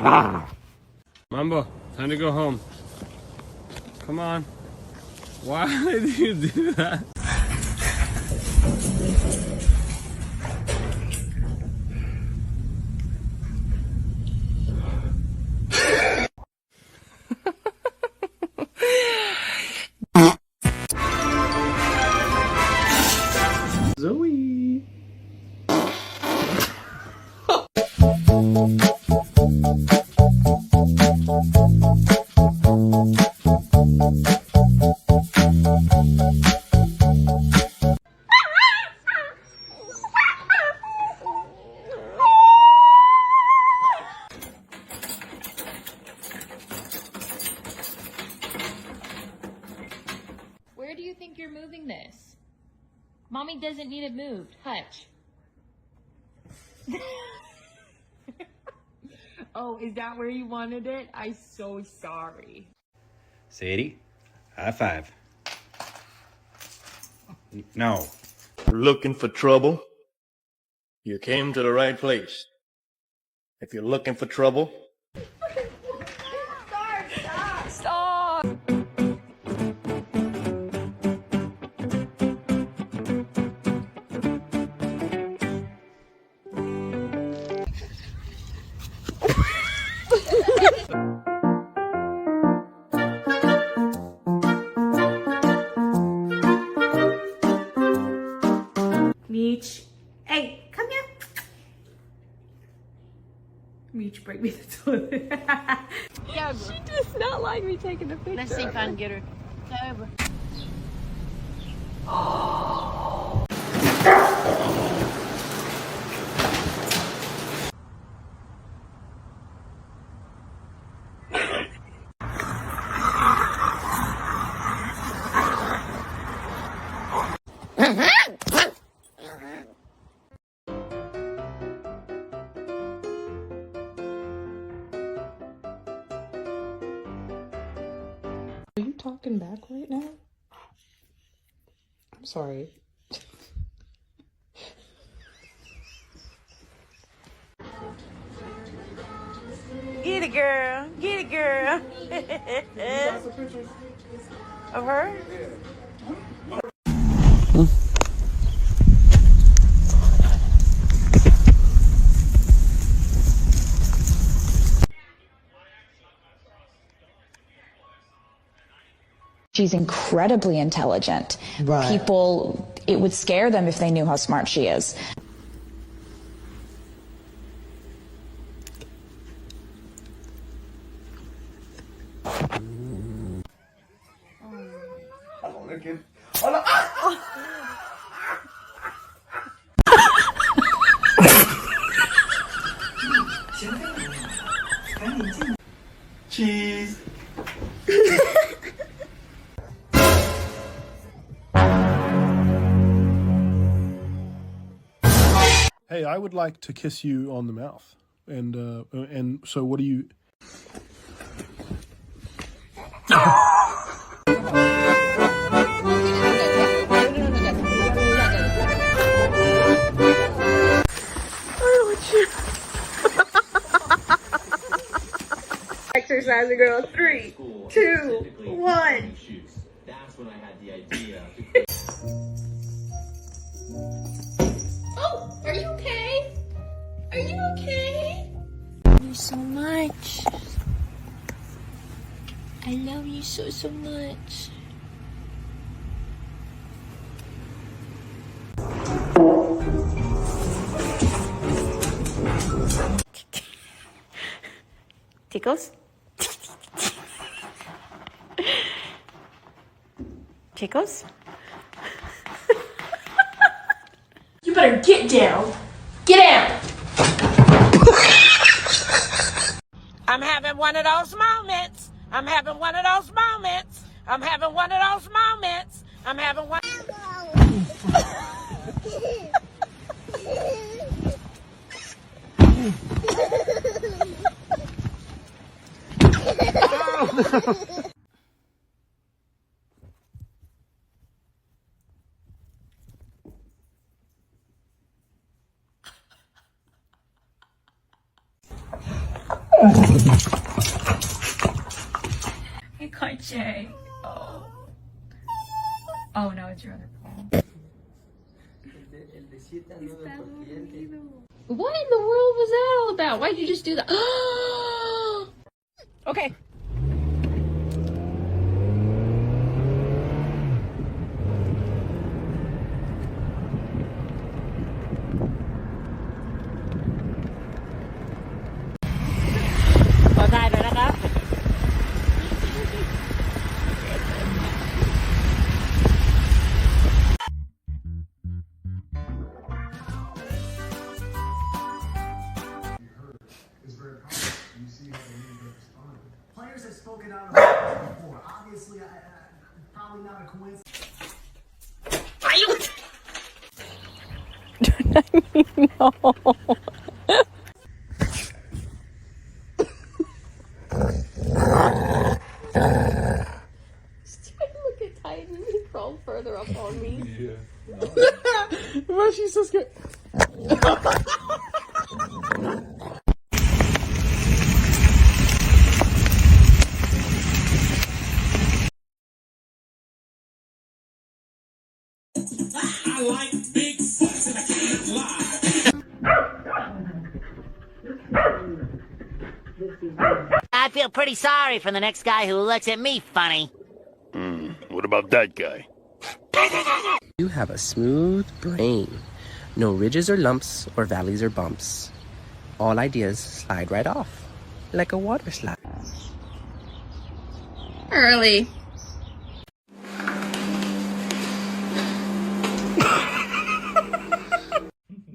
Mambo, time to go home. Come on. Why did you do that? Zoe. Where do you think you're moving this? Mommy doesn't need it moved. Hutch. Oh, is that where you wanted it? I'm so sorry. Sadie, high five. No. Looking for trouble? You came to the right place. If you're looking for trouble, Stop! Meech. Hey, come here. Meech, break me the toilet. Yeah, she does not like me taking a picture. Let's see if I can get her. Go over. Are you talking back right now? I'm sorry. Get it, girl. Get it, girl. Of her? She's incredibly intelligent. Right. People, it would scare them if they knew how smart she is. cheese. Hey, I would like to kiss you on the mouth. And so what do you... Exercising girl. 3, 2, 1. That's when I had the idea. Oh, are you okay? Are you okay? I love you so much. I love you so, so much. Tickles? Tickles? You better get down. Get down. I'm having one of those moments. I'm having one of those moments. I'm having one of those moments. I'm having one. Hey, Conche. Oh. Oh, no, it's your other paw. What in the world was that all about? Why'd you just do that? Okay. Players have spoken out about this before. Obviously, probably not a coincidence. Look at Titan. He crawled further up on me. Yeah. Well, she's so scared. I like big butts and I can't lie. I feel pretty sorry for the next guy who looks at me funny. What about that guy? You have a smooth brain. No ridges or lumps or valleys or bumps. All ideas slide right off, like a water slide. Early.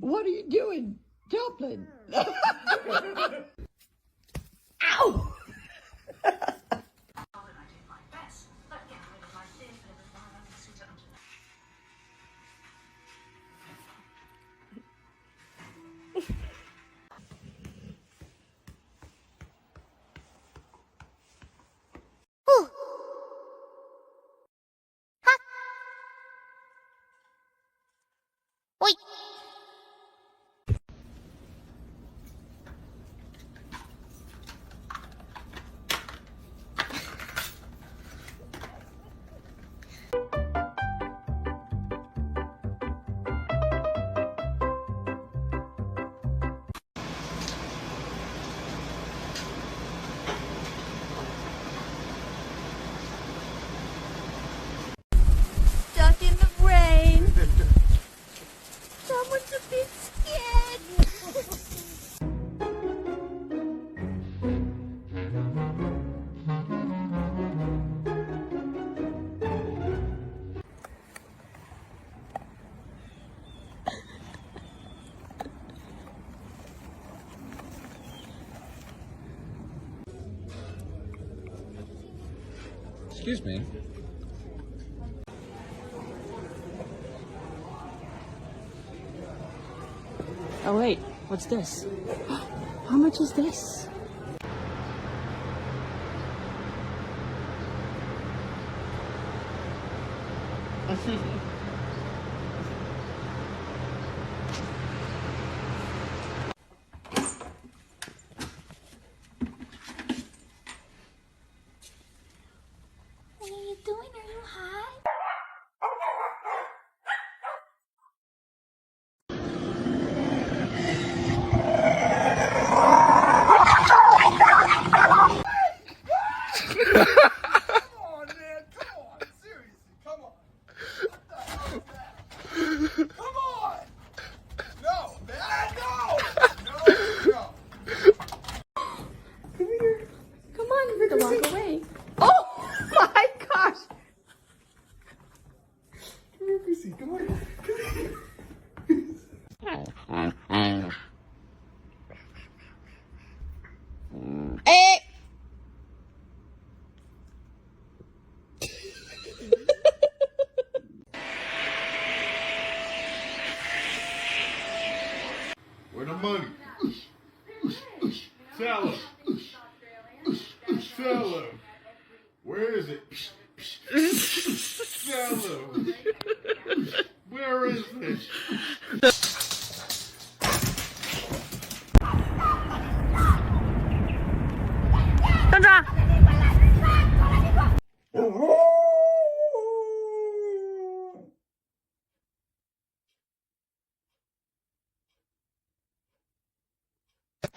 What are you doing? Dumpling. Ow! Stuck in the rain. Someone's a bit scared. Excuse me. Oh wait, what's this? How much is this? What are you doing? Are you high? Come on, you have to walk away. Oh my gosh! Come here, Chrissy. Come on. Where the money? Tell him. Tell him. Where is it? Tell him. Where is it?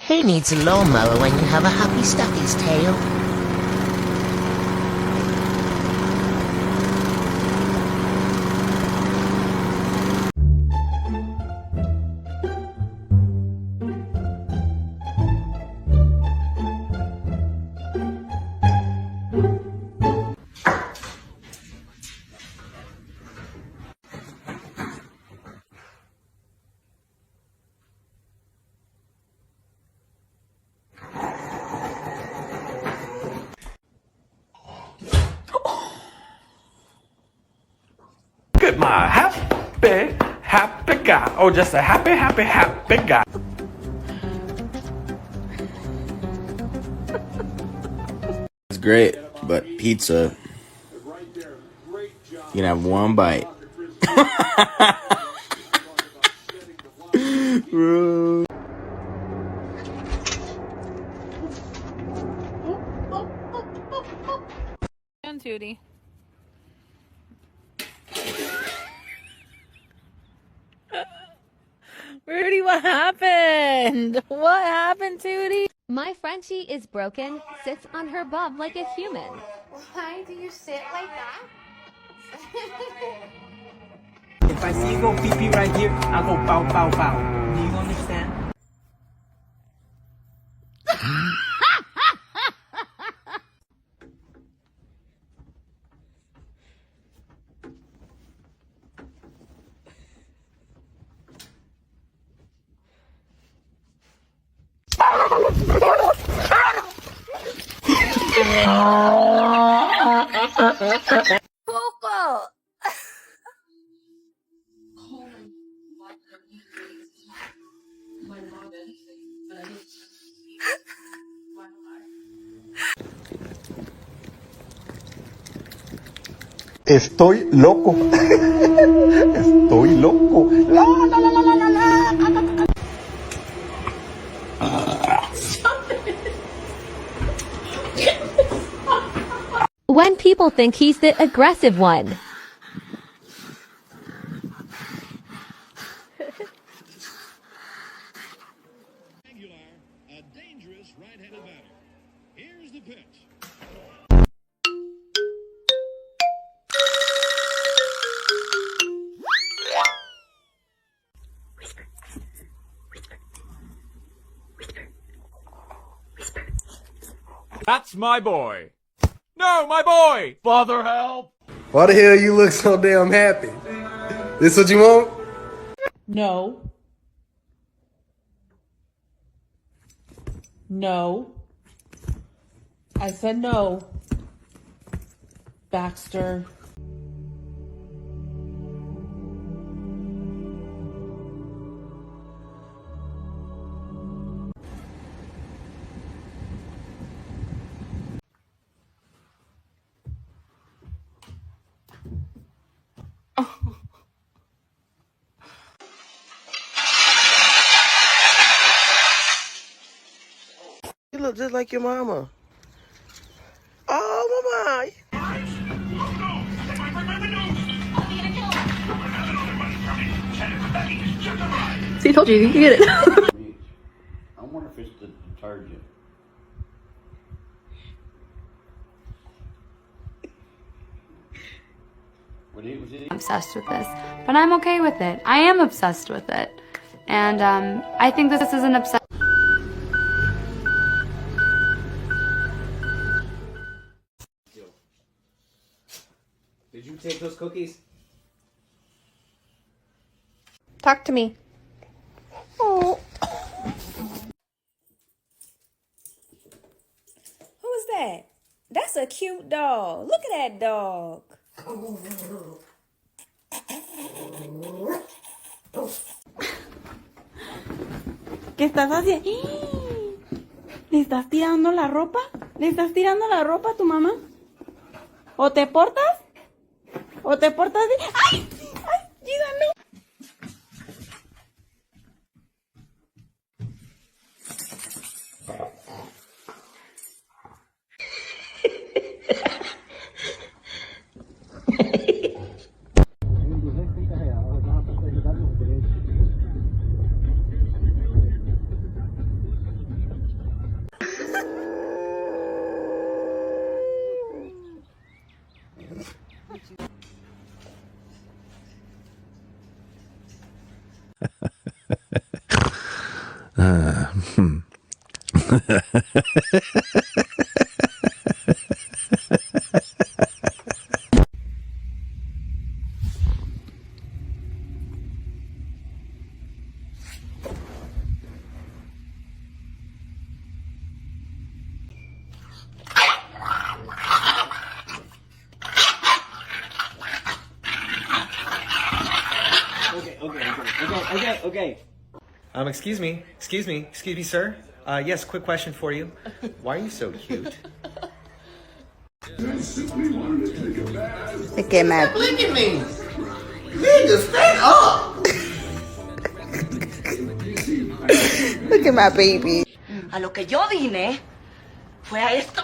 Who needs a lawnmower when you have a happy Stuffy's tail? Look at my happy guy. Oh, just a happy guy. It's great, but pizza, you can have one bite. Bro. And Tootie. Rudy, what happened? What happened, Tootie? My Frenchie is broken, sits on her bum like a human. Why do you sit like that? If I see you go pee pee right here, I'll go bow bow bow. Do you understand? Popo! Estoy loco. Estoy loco. La, la, la, la, la, la. When people think he's the aggressive one. A dangerous right-handed batter. Here's the pitch. That's my boy. No, my boy! Father, help! Why the hell you look so damn happy? This what you want? No. No. I said no. Baxter. You look just like your mama. Oh, mama. See, I told you, you can get it. I wonder if it's the detergent. Obsessed with this, but I'm okay with it. I am obsessed with it, and I think this is an obsession. Did you take those cookies? Talk to me. Oh. Who's that? That's a cute dog. Look at that dog. ¿Qué estás haciendo? ¿Le estás tirando la ropa? ¿Le estás tirando la ropa a tu mamá? ¿O te portas? ¿O te portas de... ¡Ay! ¡Ay! ¡Gina, no! Okay. Excuse me, sir. Yes, quick question for you. Why are you so cute? Look at my. Look at me. Nigga, stand up. Look at my baby. A lo que yo vine fue a esto.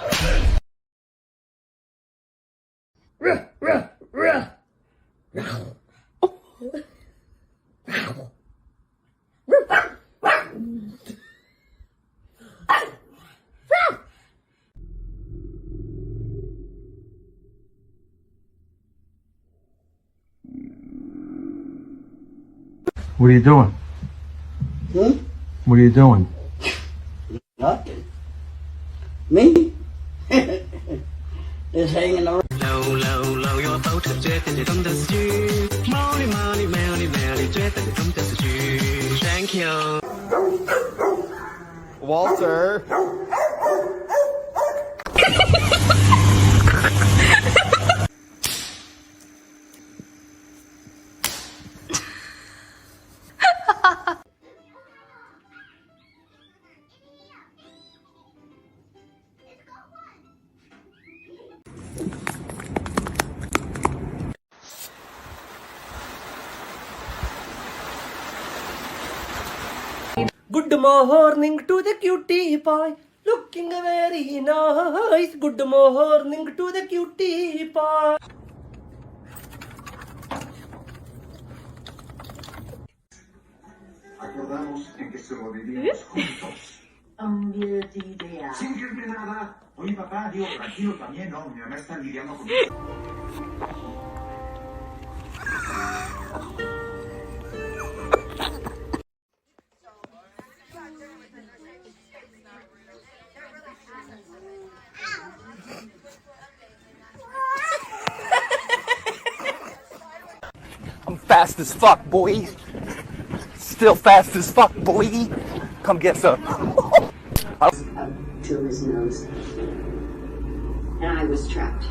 What are you doing? What are you doing? Nothing. Me? Just hanging around. Low, your boat is jetting from the street. Molly, jetting from the street. Thank you. Walter. Good morning to the cutie pie, looking very nice. Good morning to the cutie pie. Acordamos en que se moriríamos juntos. Sin decirme nada. Oye, papá, digo, tranquilo también, ¿no? Mi mamá está lidiando con... I'm fast as fuck, boy. Still fast as fuck, boy. Come get some. Up to his nose. And I was trapped.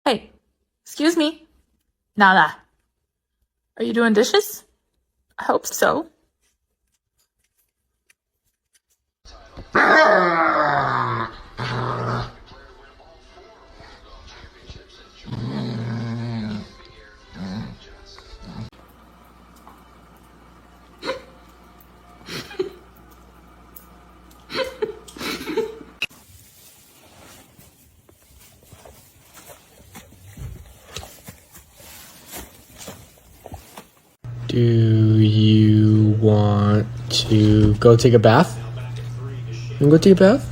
Hey, excuse me. Nada. Are you doing dishes? I hope so. Do you want to go take a bath? You wanna go take a bath?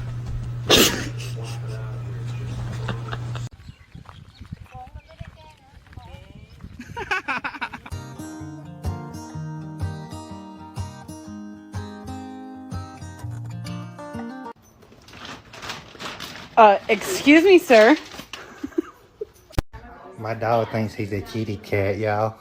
Excuse me, sir. My dog thinks he's a kitty cat, y'all.